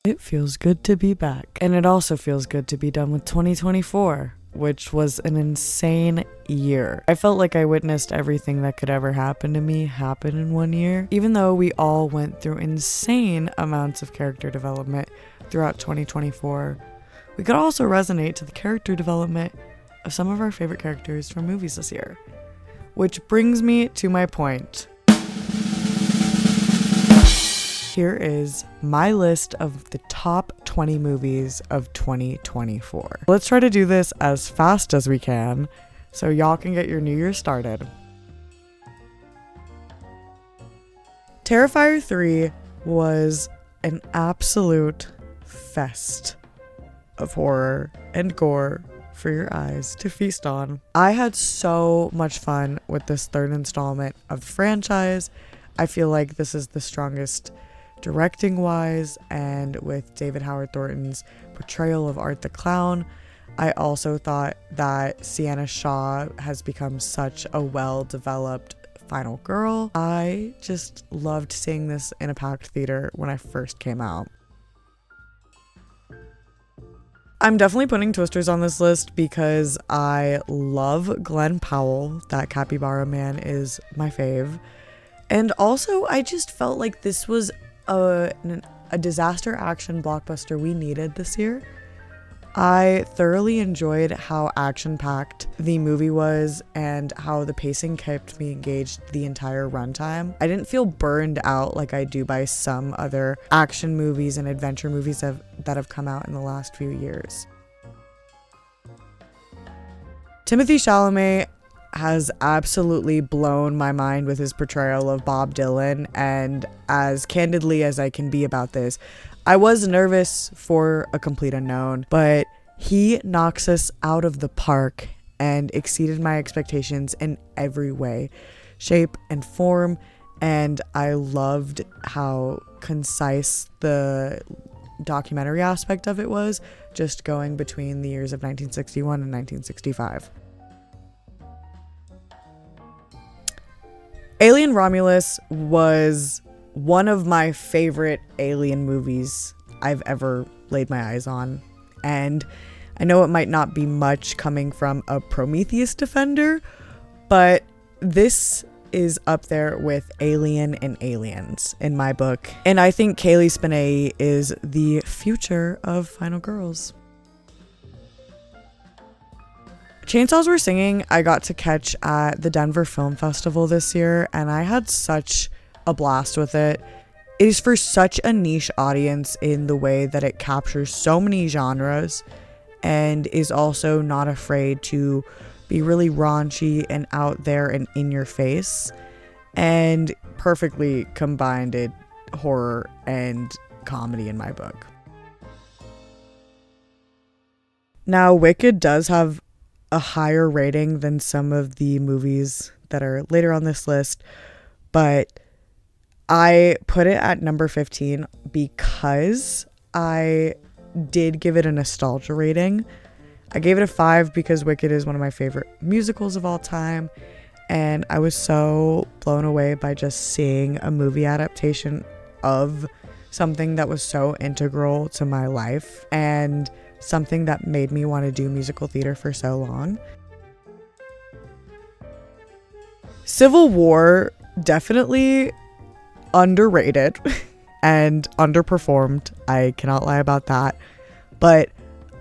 It feels good to be back. And it also feels good to be done with 2024, which was an insane year. I felt like I witnessed everything that could ever happen to me happen in one year. Even though we all went through insane amounts of character development throughout 2024, we could also resonate to the character development of some of our favorite characters from movies this year. Which brings me to my point. Here is my list of the top 20 movies of 2024. Let's try to do this as fast as we can so y'all can get your new year started. Terrifier 3 was an absolute fest of horror and gore for your eyes to feast on. I had so much fun with this third installment of the franchise. I feel like this is the strongest directing wise, and with David Howard Thornton's portrayal of Art the Clown. I also thought that Sienna Shaw has become such a well-developed final girl. I just loved seeing this in a packed theater when I first came out. I'm definitely putting Twisters on this list because I love Glenn Powell. That capybara man is my fave. And also, I just felt like this was a disaster action blockbuster we needed this year. I thoroughly enjoyed how action-packed the movie was and how the pacing kept me engaged the entire runtime. I didn't feel burned out like I do by some other action movies and adventure movies that have come out in the last few years. Timothée Chalamet has absolutely blown my mind with his portrayal of Bob Dylan, and as candidly as I can be about this, I was nervous for A Complete Unknown, but he knocks us out of the park and exceeded my expectations in every way, shape, and form, and I loved how concise the documentary aspect of it was, just going between the years of 1961 and 1965. Alien Romulus was one of my favorite alien movies I've ever laid my eyes on. And I know it might not be much coming from a Prometheus defender, but this is up there with Alien and Aliens in my book. And I think Kaylee Spinay is the future of Final Girls. Chainsaws Were Singing, I got to catch at the Denver Film Festival this year, and I had such a blast with it. It is for such a niche audience in the way that it captures so many genres and is also not afraid to be really raunchy and out there and in your face, and perfectly combined it horror and comedy in my book. Now, Wicked does have a higher rating than some of the movies that are later on this list, but I put it at number 15 because I did give it a nostalgia rating. I gave it a 5 because Wicked is one of my favorite musicals of all time, and I was so blown away by just seeing a movie adaptation of something that was so integral to my life and something that made me want to do musical theater for so long. Civil War, definitely underrated and underperformed. I cannot lie about that. But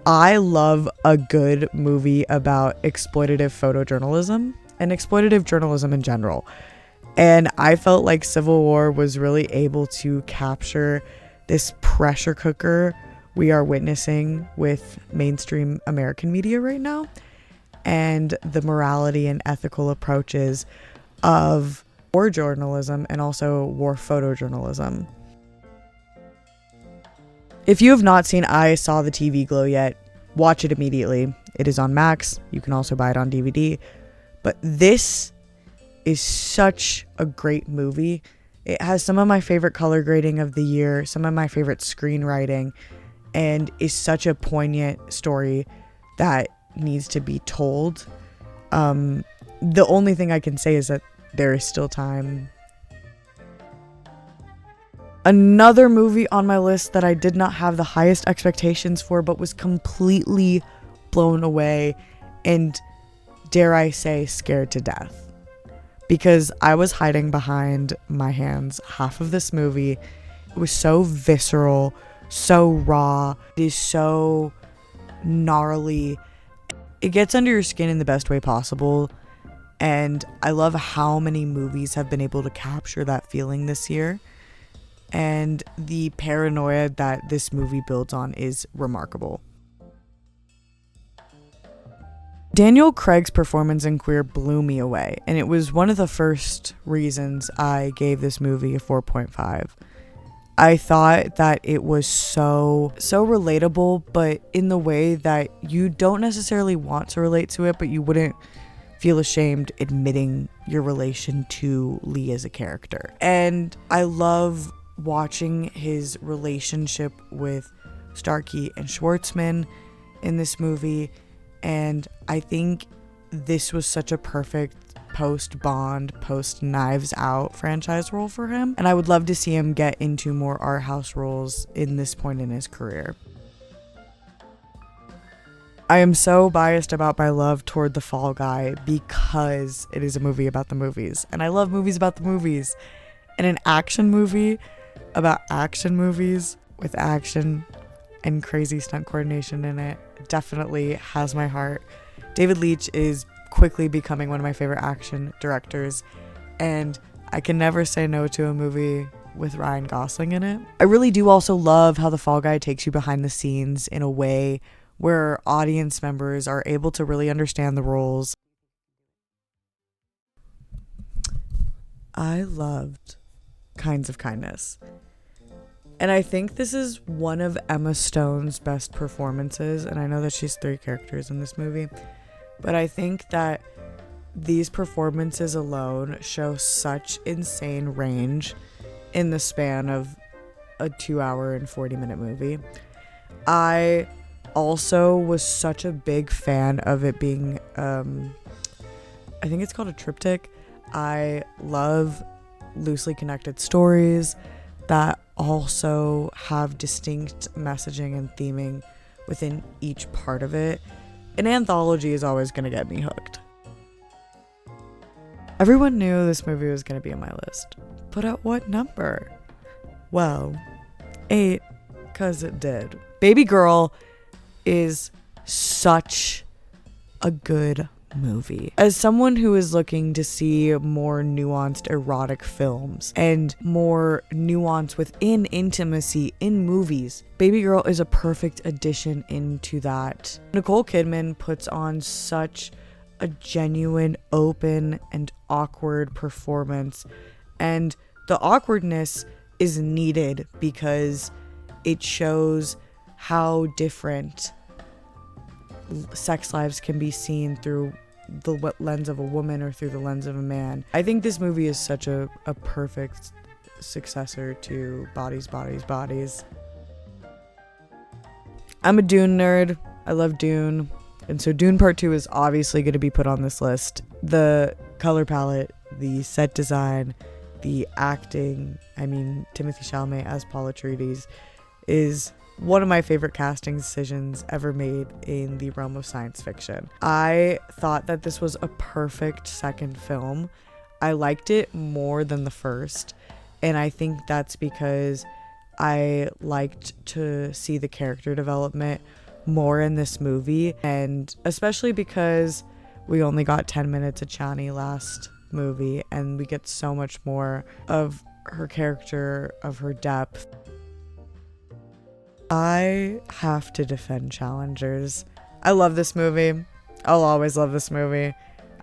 I love a good movie about exploitative photojournalism and exploitative journalism in general. And I felt like Civil War was really able to capture this pressure cooker we are witnessing with mainstream American media right now, and the morality and ethical approaches of war journalism and also war photojournalism. If you have not seen I Saw the TV Glow yet, watch it immediately. It is on Max. You can also buy it on DVD. But this is such a great movie. It has some of my favorite color grading of the year, some of my favorite screenwriting, and is such a poignant story that needs to be told. The only thing I can say is that there is still time. Another movie on my list that I did not have the highest expectations for, but was completely blown away and, dare I say, scared to death. Because I was hiding behind my hands half of this movie. It was so visceral, so raw. It is so gnarly. It gets under your skin in the best way possible. And I love how many movies have been able to capture that feeling this year. And the paranoia that this movie builds on is remarkable. Daniel Craig's performance in Queer blew me away, and it was one of the first reasons I gave this movie a 4.5. I thought that it was so relatable, but in the way that you don't necessarily want to relate to it, but you wouldn't feel ashamed admitting your relation to Lee as a character. And I love watching his relationship with Starkey and Schwartzman in this movie, and I think this was such a perfect post-Bond, post-Knives Out franchise role for him, and I would love to see him get into more art house roles in this point in his career. I am so biased about my love toward The Fall Guy because it is a movie about the movies, and I love movies about the movies. And an action movie about action movies with action and crazy stunt coordination in it definitely has my heart. David Leitch is quickly becoming one of my favorite action directors, and I can never say no to a movie with Ryan Gosling in it. I really do also love how The Fall Guy takes you behind the scenes in a way where audience members are able to really understand the roles. I loved Kinds of Kindness. And I think this is one of Emma Stone's best performances, and I know that she's 3 characters in this movie, but I think that these performances alone show such insane range in the span of a 2-hour and 40-minute movie. I also was such a big fan of it being, I think it's called a triptych. I love loosely connected stories that also have distinct messaging and theming within each part of it. An anthology is always going to get me hooked. Everyone knew this movie was going to be on my list, but at what number? Well, 8, because it did. Baby Girl is such a good movie. As someone who is looking to see more nuanced erotic films and more nuance within intimacy in movies, Baby Girl is a perfect addition into that. Nicole Kidman puts on such a genuine, open, and awkward performance, and the awkwardness is needed because it shows how different sex lives can be seen through the lens of a woman or through the lens of a man. I think this movie is such a perfect successor to Bodies, Bodies, Bodies. I'm a Dune nerd. I love Dune. And so Dune Part 2 is obviously going to be put on this list. The color palette, the set design, the acting, Timothée Chalamet as Paul Atreides is one of my favorite casting decisions ever made in the realm of science fiction. I thought that this was a perfect second film. I liked it more than the first, and I think that's because I liked to see the character development more in this movie, and especially because we only got 10 minutes of Chani last movie, and we get so much more of her character, of her depth. I have to defend Challengers. I love this movie. I'll always love this movie.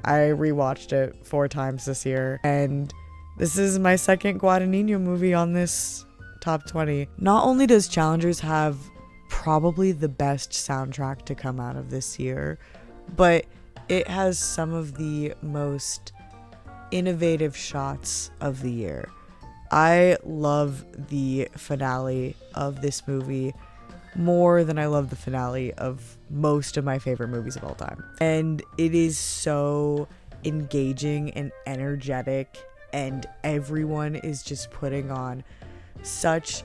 I rewatched it 4 times this year, and this is my second Guadagnino movie on this top 20. Not only does Challengers have probably the best soundtrack to come out of this year, but it has some of the most innovative shots of the year. I love the finale of this movie more than I love the finale of most of my favorite movies of all time. And it is so engaging and energetic, and everyone is just putting on such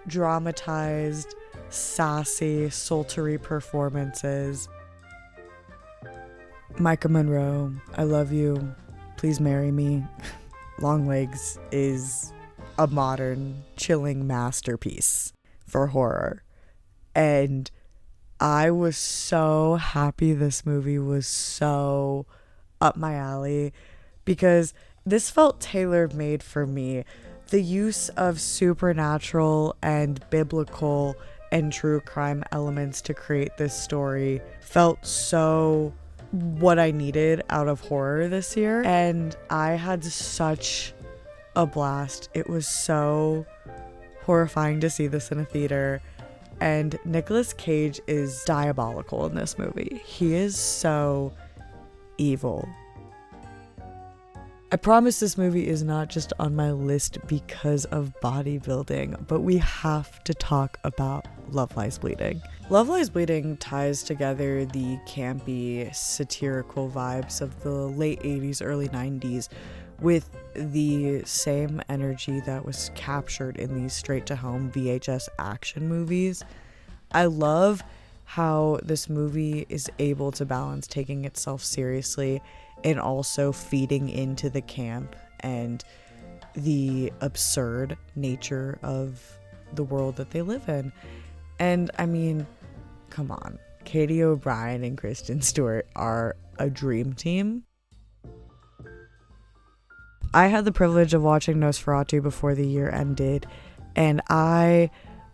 dramatized, sassy, sultry performances. Micah Monroe, I love you. Please marry me. Longlegs is a modern, chilling masterpiece for horror. And I was so happy this movie was so up my alley because this felt tailor-made for me. The use of supernatural and biblical and true crime elements to create this story felt so what I needed out of horror this year, and I had such a blast. It was so horrifying to see this in a theater, and Nicolas Cage is diabolical in this movie. He is so evil. I promise this movie is not just on my list because of bodybuilding, but we have to talk about Love Lies Bleeding. Love Lies Bleeding ties together the campy, satirical vibes of the late 80s, early 90s with the same energy that was captured in these straight-to-home VHS action movies. I love how this movie is able to balance taking itself seriously and also feeding into the camp and the absurd nature of the world that they live in. And I mean, come on, Katie O'Brien and Kristen Stewart are a dream team. I had the privilege of watching Nosferatu before the year ended, and I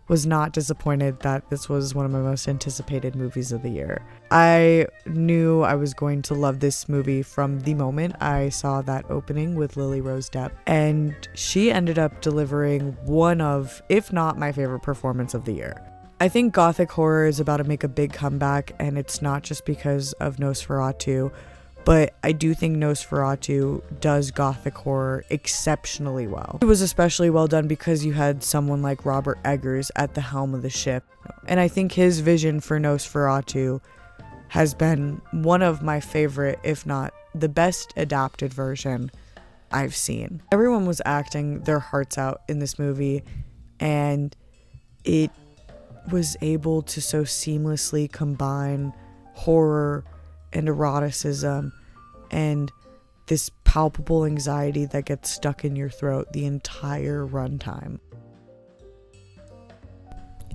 was not disappointed that this was one of my most anticipated movies of the year. I knew I was going to love this movie from the moment I saw that opening with Lily Rose Depp, and she ended up delivering one of, if not my favorite performance of the year. I think gothic horror is about to make a big comeback, and it's not just because of Nosferatu, but I do think Nosferatu does gothic horror exceptionally well. It was especially well done because you had someone like Robert Eggers at the helm of the ship. And I think his vision for Nosferatu has been one of my favorite, if not the best adapted version I've seen. Everyone was acting their hearts out in this movie, and it was able to so seamlessly combine horror and eroticism and this palpable anxiety that gets stuck in your throat the entire runtime.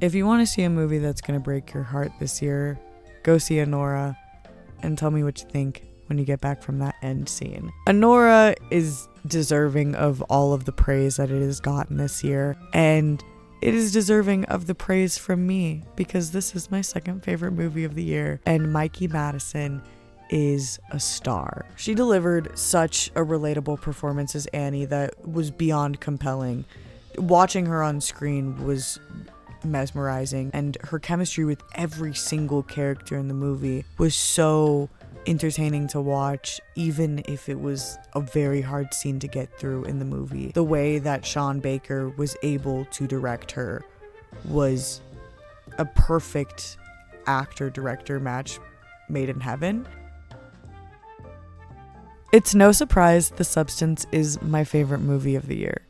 If you want to see a movie that's going to break your heart this year, go see Anora and tell me what you think when you get back from that end scene. Anora is deserving of all of the praise that it has gotten this year, and it is deserving of the praise from me because this is my second favorite movie of the year, and Mikey Madison is a star. She delivered such a relatable performance as Annie that was beyond compelling. Watching her on screen was mesmerizing, and her chemistry with every single character in the movie was so entertaining to watch, even if it was a very hard scene to get through in the movie. The way that Sean Baker was able to direct her was a perfect actor-director match made in heaven. It's no surprise The Substance is my favorite movie of the year,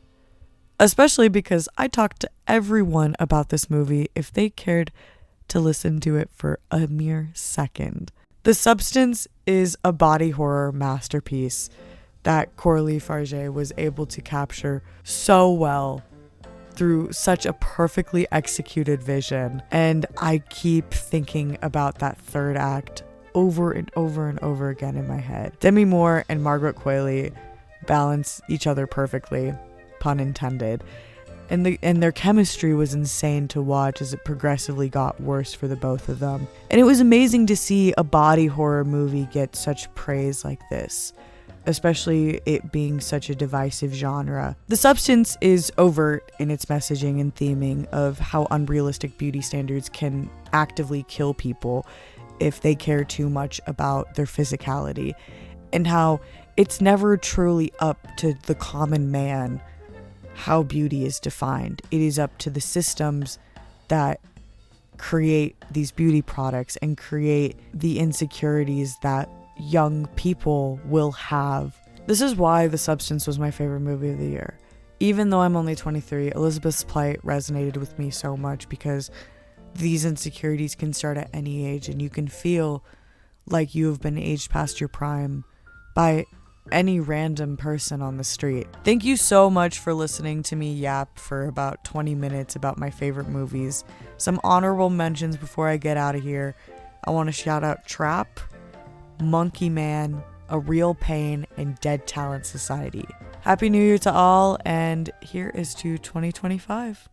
especially because I talked to everyone about this movie if they cared to listen to it for a mere second. The Substance is a body horror masterpiece that Coralie Farge was able to capture so well through such a perfectly executed vision. And I keep thinking about that third act over and over and over again in my head. Demi Moore and Margaret Qualley balance each other perfectly, pun intended. And their chemistry was insane to watch as it progressively got worse for the both of them. And it was amazing to see a body horror movie get such praise like this, especially it being such a divisive genre. The Substance is overt in its messaging and theming of how unrealistic beauty standards can actively kill people if they care too much about their physicality, and how it's never truly up to the common man how beauty is defined. It is up to the systems that create these beauty products and create the insecurities that young people will have. This is why The Substance was my favorite movie of the year. Even though I'm only 23, Elizabeth's plight resonated with me so much because these insecurities can start at any age, and you can feel like you have been aged past your prime by any random person on the street. Thank you so much for listening to me yap for about 20 minutes about my favorite movies. Some honorable mentions before I get out of here. I want to shout out Trap, Monkey Man, A Real Pain, and Dead Talent Society. Happy New Year to all, and here is to 2025.